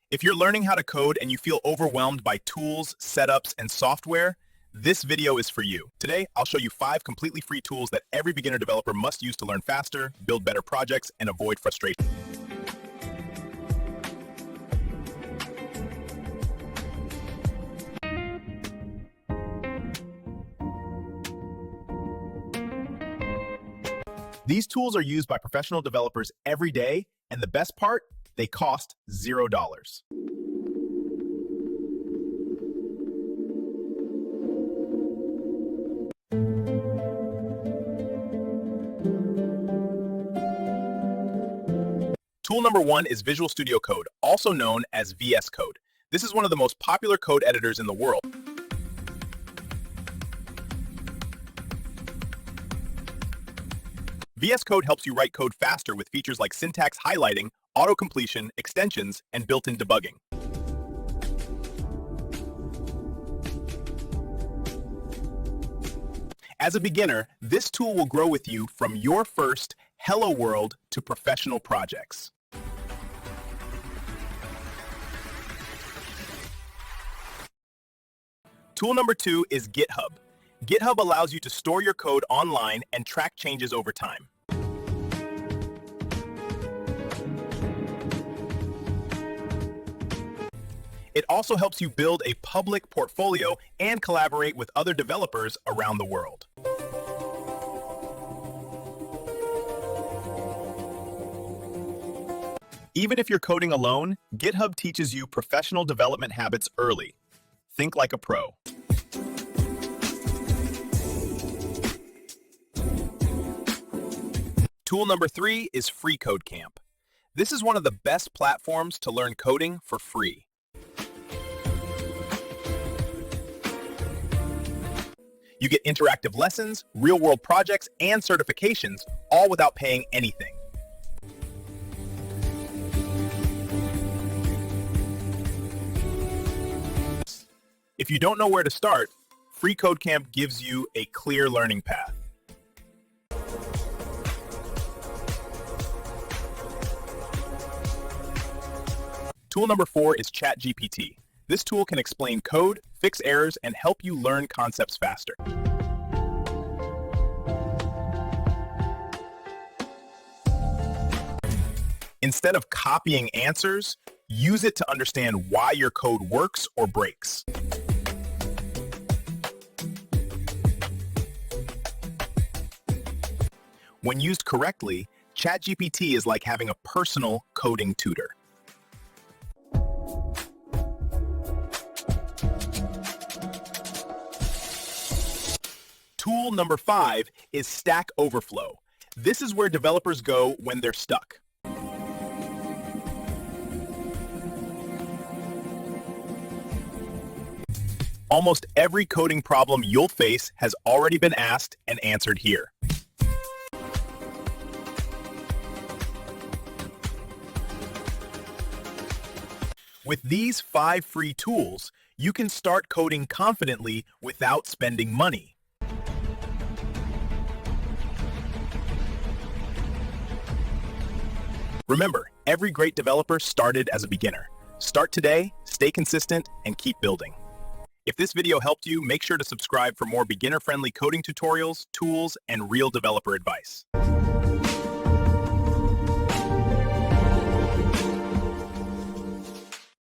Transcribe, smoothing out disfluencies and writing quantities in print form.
If you're learning how to code and you feel overwhelmed by tools, setups, and software, this video is for you. Today, I'll show you 5 completely free tools that every beginner developer must use to learn faster, build better projects, and avoid frustration. These tools are used by professional developers every day, and the best part, they cost $0. Tool number 1 is Visual Studio Code, also known as VS Code. This is one of the most popular code editors in the world. VS Code helps you write code faster with features like syntax highlighting, auto-completion, extensions, and built-in debugging. As a beginner, this tool will grow with you from your first hello world to professional projects. Tool number 2 is GitHub. GitHub allows you to store your code online and track changes over time. It also helps you build a public portfolio and collaborate with other developers around the world. Even if you're coding alone, GitHub teaches you professional development habits early. Think like a pro. Tool number 3 is freeCodeCamp. This is one of the best platforms to learn coding for free. You get interactive lessons, real-world projects, and certifications, all without paying anything. If you don't know where to start, freeCodeCamp gives you a clear learning path. Tool number 4 is ChatGPT. This tool can explain code, fix errors, and help you learn concepts faster. Instead of copying answers, use it to understand why your code works or breaks. When used correctly, ChatGPT is like having a personal coding tutor. Tool number 5 is Stack Overflow. This is where developers go when they're stuck. Almost every coding problem you'll face has already been asked and answered here. With these 5 free tools, you can start coding confidently without spending money. Remember, every great developer started as a beginner. Start today, stay consistent, and keep building. If this video helped you, make sure to subscribe for more beginner-friendly coding tutorials, tools, and real developer advice.